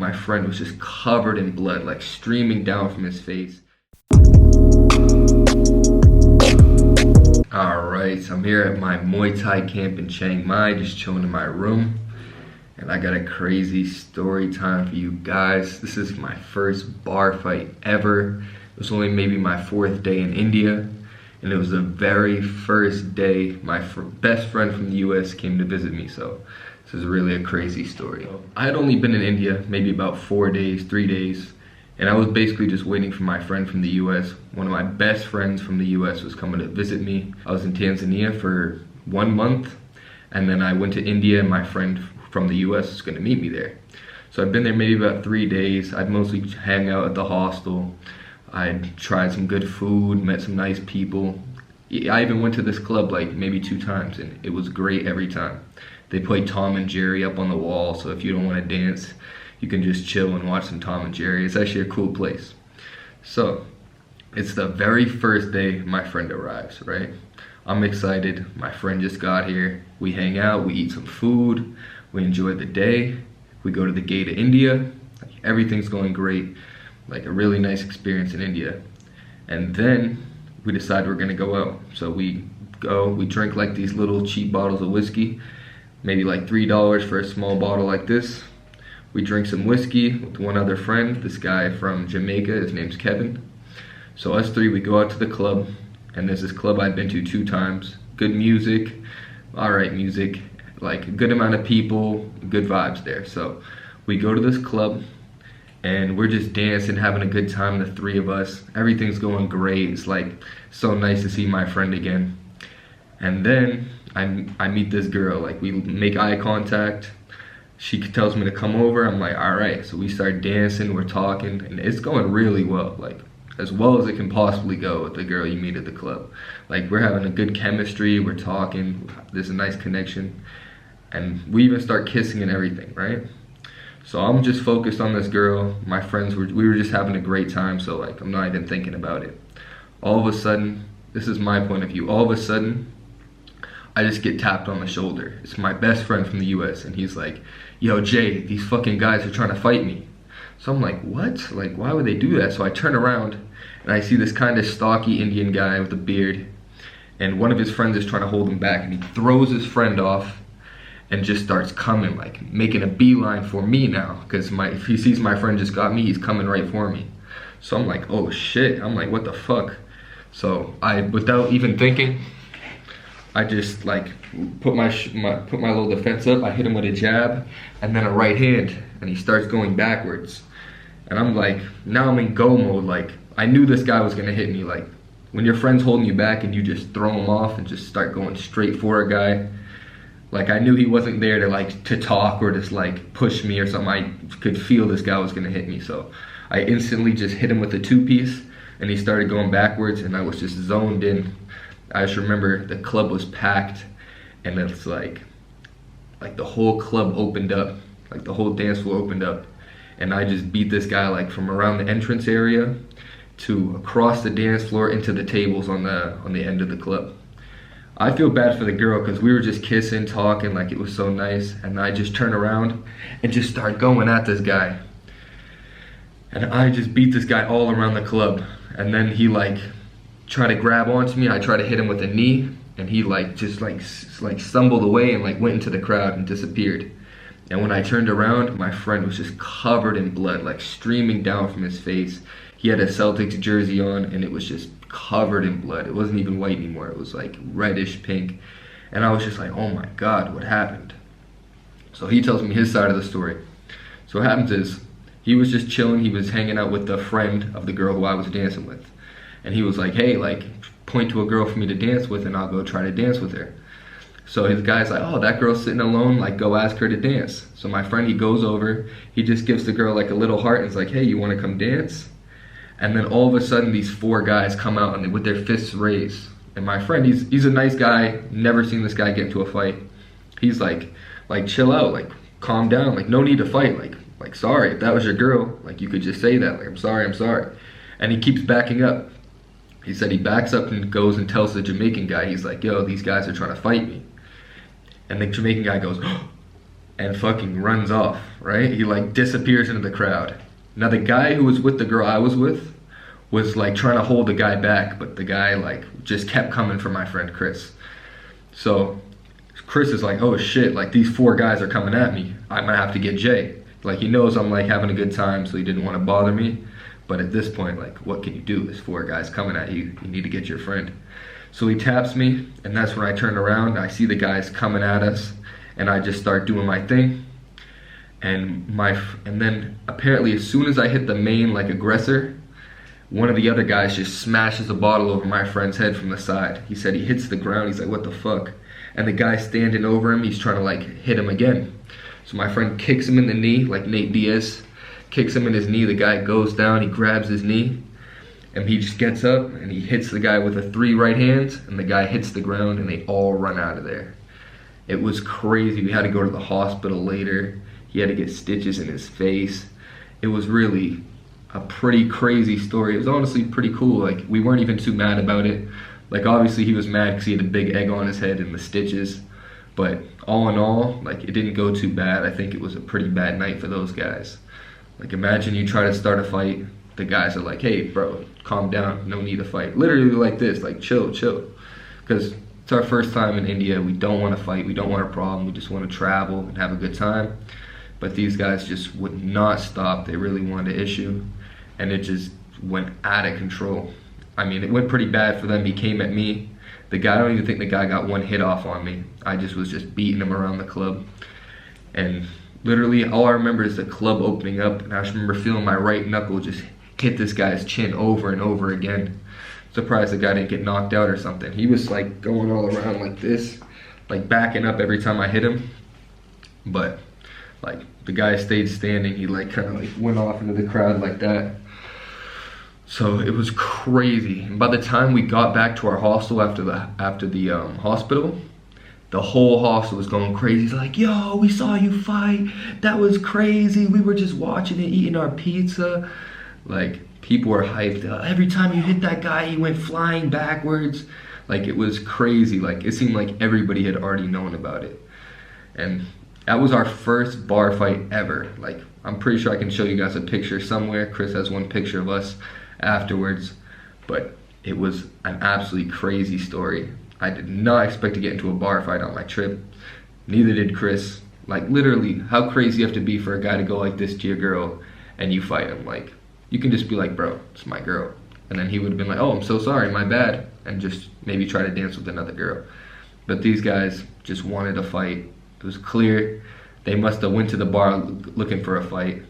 My friend was just covered in blood, like streaming down from his face. Alright, so I'm here at my Muay Thai camp in Chiang Mai, just chilling in my room. And I got a crazy story time for you guys. This is my first bar fight ever. It was only maybe my 4th day in India. And it was the very first day my best friend from the US came to visit me. So this is really a crazy story. I had only been in India maybe about 4 days, 3 days. And I was basically just waiting for my friend from the US. One of my best friends from the US was coming to visit me. I was in Tanzania for 1 month. And then I went to India and my friend from the US was gonna meet me there. So I've been there maybe about 3 days. I'd mostly hang out at the hostel. I'd tried some good food, met some nice people. I even went to this club like maybe 2 times and it was great every time. They played Tom and Jerry up on the wall, so if you don't wanna dance, you can just chill and watch some Tom and Jerry. It's actually a cool place. So, it's the very first day my friend arrives, right? I'm excited, my friend just got here. We hang out, we eat some food, we enjoy the day. We go to the gate of India, everything's going great. Like a really nice experience in India. And then we decide we're gonna go out. So we drink like these little cheap bottles of whiskey, maybe like $3 for a small bottle like this. We drink some whiskey with one other friend, this guy from Jamaica, his name's Kevin. So us 3, we go out to the club, and there's this club I've been to 2 times. Good music, all right music, like a good amount of people, good vibes there. So we go to this club, and we're just dancing, having a good time, the 3 of us. Everything's going great. It's like so nice to see my friend again. And then I meet this girl, like we make eye contact. She tells me to come over. I'm like, all right. So we start dancing, we're talking, and it's going really well. Like as well as it can possibly go with the girl you meet at the club. Like we're having a good chemistry, we're talking, there's a nice connection. And we even start kissing and everything, right? So I'm just focused on this girl. My friends, we were just having a great time, so like I'm not even thinking about it. All of a sudden, this is my point of view, all of a sudden, I just get tapped on the shoulder. It's my best friend from the US, and he's like, yo Jay, these fucking guys are trying to fight me. So I'm like, what? Like, why would they do that? So I turn around, and I see this kind of stocky Indian guy with a beard, and one of his friends is trying to hold him back, and he throws his friend off, and just starts coming, like making a beeline for me now, because if he sees my friend just got me, he's coming right for me. So I'm like, oh shit, I'm like, what the fuck? So without even thinking, I just like put my little defense up, I hit him with a jab, and then a right hand, and he starts going backwards. And I'm like, now I'm in go mode, like, I knew this guy was gonna hit me, like, when your friend's holding you back and you just throw him off and just start going straight for a guy, like I knew he wasn't there to talk or just like push me or something. I could feel this guy was gonna hit me. So I instantly just hit him with a 2-piece and he started going backwards and I was just zoned in. I just remember the club was packed and it's like the whole club opened up, like the whole dance floor opened up. And I just beat this guy like from around the entrance area to across the dance floor into the tables on the end of the club. I feel bad for the girl because we were just kissing, talking, like it was so nice. And I just turn around and just start going at this guy. And I just beat this guy all around the club. And then he like tried to grab onto me. I tried to hit him with a knee. And he like just like stumbled away and like went into the crowd and disappeared. And when I turned around, my friend was just covered in blood, like streaming down from his face. He had a Celtics jersey on and it was just covered in blood. It wasn't even white anymore. It was like reddish pink. And I was just like, oh my God, what happened? So he tells me his side of the story. So what happens is, he was just chilling. He was hanging out with the friend of the girl who I was dancing with. And he was like, hey, like, point to a girl for me to dance with and I'll go try to dance with her. So his guy's like, oh, that girl's sitting alone, like go ask her to dance. So my friend, he goes over, he just gives the girl like a little heart and he's like, hey, you wanna come dance? And then all of a sudden these 4 guys come out and with their fists raised. And my friend, he's a nice guy, never seen this guy get into a fight. He's like chill out, like calm down, like no need to fight, like sorry, if that was your girl, like you could just say that, like I'm sorry. And he keeps backing up. He said he backs up and goes and tells the Jamaican guy, he's like, yo, these guys are trying to fight me. And the Jamaican guy goes, oh, and fucking runs off, right? He like disappears into the crowd. Now the guy who was with the girl I was with was like trying to hold the guy back, but the guy like just kept coming for my friend Chris. So Chris is like, oh shit, like these 4 guys are coming at me. I'm gonna have to get Jay. Like he knows I'm like having a good time, so he didn't want to bother me. But at this point, like what can you do? There's 4 guys coming at you. You need to get your friend. So he taps me, and that's when I turn around. I see the guys coming at us, and I just start doing my thing. And then apparently as soon as I hit the main like aggressor, one of the other guys just smashes a bottle over my friend's head from the side. He said he hits the ground. He's like, what the fuck? And the guy standing over him, he's trying to like hit him again. So my friend kicks him in the knee, like Nate Diaz, kicks him in his knee. The guy goes down, he grabs his knee, and he just gets up and he hits the guy with the 3 right hands, and the guy hits the ground, and they all run out of there. It was crazy. We had to go to the hospital later. He had to get stitches in his face. It was really a pretty crazy story. It was honestly pretty cool. Like we weren't even too mad about it. Like obviously he was mad because he had a big egg on his head and the stitches. But all in all, like it didn't go too bad. I think it was a pretty bad night for those guys. Like imagine you try to start a fight. The guys are like, hey bro, calm down, no need to fight. Literally like this, like chill. Because it's our first time in India. We don't want to fight, we don't want a problem. We just want to travel and have a good time. But these guys just would not stop. They really wanted to issue. And it just went out of control. I mean, it went pretty bad for them. He came at me. I don't even think the guy got 1 hit off on me. I just was just beating him around the club. And literally all I remember is the club opening up, and I just remember feeling my right knuckle just hit this guy's chin over and over again. Surprised the guy didn't get knocked out or something. He was like going all around like this, like backing up every time I hit him. But like the guy stayed standing. He like kind of like went off into the crowd like that. So it was crazy. And by the time we got back to our hostel after the hospital, the whole hostel was going crazy. It's like, yo, we saw you fight. That was crazy. We were just watching it, eating our pizza. Like people were hyped. Every time you hit that guy, he went flying backwards. Like it was crazy. Like it seemed like everybody had already known about it. And that was our first bar fight ever. Like I'm pretty sure I can show you guys a picture somewhere. Chris has one picture of us afterwards, but it was an absolutely crazy story. I did not expect to get into a bar fight on my trip. Neither did Chris. Like literally, how crazy you have to be for a guy to go like this to your girl and you fight him. Like you can just be like, bro, it's my girl. And then he would have been like, oh, I'm so sorry, my bad. And just maybe try to dance with another girl. But these guys just wanted to fight. It was clear they must have went to the bar looking for a fight.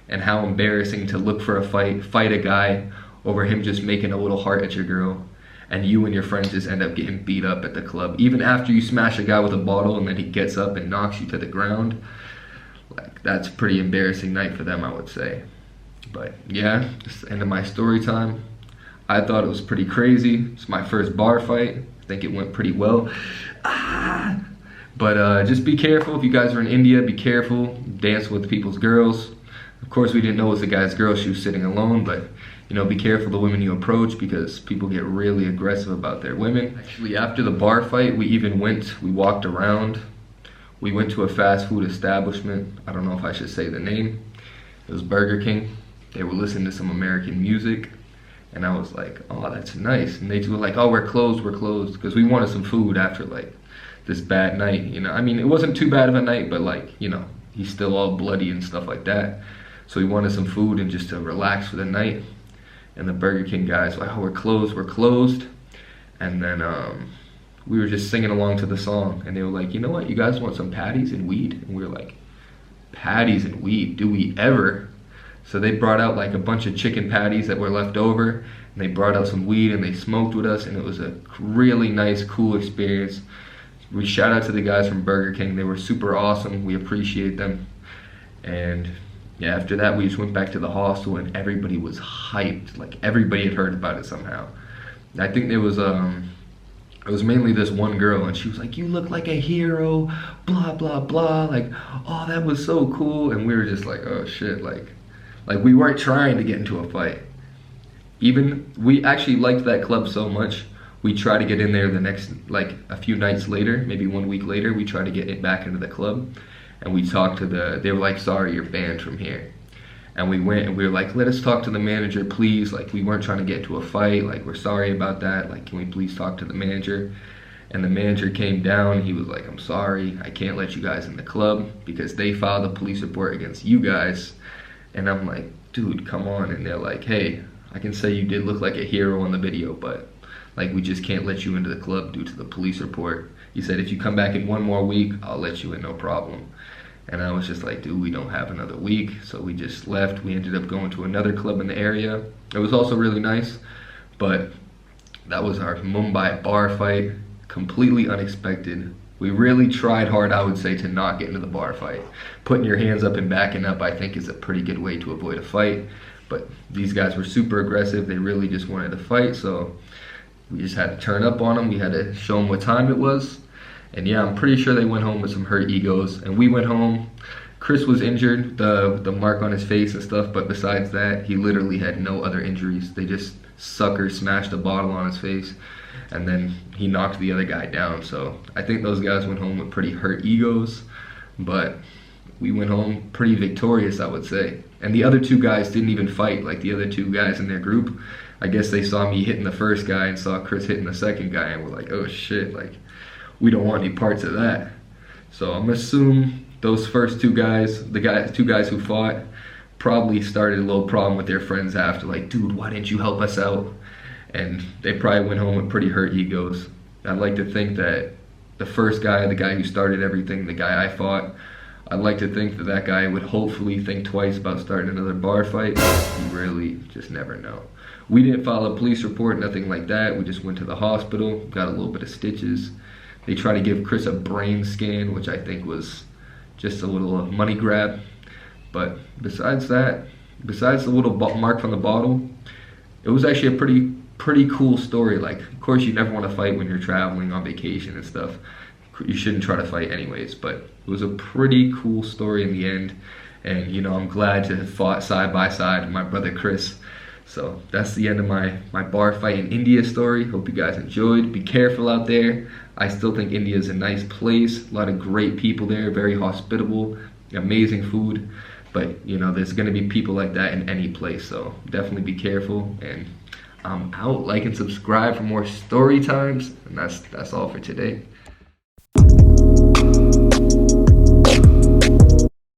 And how embarrassing to look for a fight a guy over him just making a little heart at your girl, and you and your friends just end up getting beat up at the club. Even after you smash a guy with a bottle and then he gets up and knocks you to the ground, like that's a pretty embarrassing night for them, I would say. But yeah, that's the end of my story time. I thought it was pretty crazy. It's my first bar fight. I think it went pretty well. But just be careful. If you guys are in India, be careful. Dance with people's girls. Of course, we didn't know it was the guy's girl. She was sitting alone, but you know, be careful the women you approach because people get really aggressive about their women. Actually, after the bar fight, we walked around. We went to a fast food establishment. I don't know if I should say the name. It was Burger King. They were listening to some American music. And I was like, oh, that's nice. And they were like, oh, we're closed. Because we wanted some food after like this bad night, you know. I mean, it wasn't too bad of a night, but like, you know, he's still all bloody and stuff like that. So we wanted some food and just to relax for the night. And the Burger King guys were like, oh, we're closed. And then we were just singing along to the song. And they were like, you know what, you guys want some patties and weed? And we were like, patties and weed, do we ever? So they brought out like a bunch of chicken patties that were left over. And they brought out some weed and they smoked with us. And it was a really nice, cool experience. We shout out to the guys from Burger King. They were super awesome. We appreciate them. And yeah, after that, we just went back to the hostel and everybody was hyped. Like everybody had heard about it somehow. I think there was, it was mainly this one girl and she was like, you look like a hero, blah, blah, blah. Like, oh, that was so cool. And we were just like, oh shit. Like we weren't trying to get into a fight. We actually liked that club so much. We tried to get in there the next, like a few nights later, maybe 1 week later, we tried to get it back into the club. and we talked to they were like, sorry, you're banned from here. And we went and we were like, let us talk to the manager, please. Like, we weren't trying to get into a fight. Like, we're sorry about that. Like, can we please talk to the manager? And the manager came down. He was like, I'm sorry. I can't let you guys in the club because they filed a police report against you guys. And I'm like, dude, come on. And they're like, hey, I can say you did look like a hero on the video, but like, we just can't let you into the club due to the police report. He said, if you come back in one more week, I'll let you in, no problem. And I was just like, dude, we don't have another week. So we just left. We ended up going to another club in the area. It was also really nice, but that was our Mumbai bar fight. Completely unexpected. We really tried hard, I would say, to not get into the bar fight. Putting your hands up and backing up, I think, is a pretty good way to avoid a fight. But these guys were super aggressive. They really just wanted to fight. So we just had to turn up on them. We had to show them what time it was. And yeah, I'm pretty sure they went home with some hurt egos. And we went home. Chris was injured, the mark on his face and stuff. But besides that, he literally had no other injuries. They just sucker smashed a bottle on his face. And then he knocked the other guy down. So I think those guys went home with pretty hurt egos. But we went home pretty victorious, I would say. And the other two guys didn't even fight. Like, the other two guys in their group, I guess they saw me hitting the first guy and saw Chris hitting the second guy. And were like, oh shit, like, we don't want any parts of that. So I'm assuming those first two guys, two guys who fought, probably started a little problem with their friends after. Like, dude, why didn't you help us out? And they probably went home with pretty hurt egos. I'd like to think that the first guy, the guy who started everything, the guy I fought, I'd like to think that that guy would hopefully think twice about starting another bar fight. You really just never know. We didn't file a police report, nothing like that. We just went to the hospital, got a little bit of stitches. They tried to give Chris a brain scan, which I think was just a little money grab. But besides that, besides the little mark on the bottle, it was actually a pretty cool story. Like, of course, you never want to fight when you're traveling on vacation and stuff. You shouldn't try to fight anyways, but it was a pretty cool story in the end. And, you know, I'm glad to have fought side by side with my brother Chris. So that's the end of my bar fight in India story. Hope you guys enjoyed. Be careful out there. I still think India is a nice place. A lot of great people there, very hospitable, amazing food. But, you know, there's going to be people like that in any place. So definitely be careful. And I'm out. Like and subscribe for more story times. And that's all for today.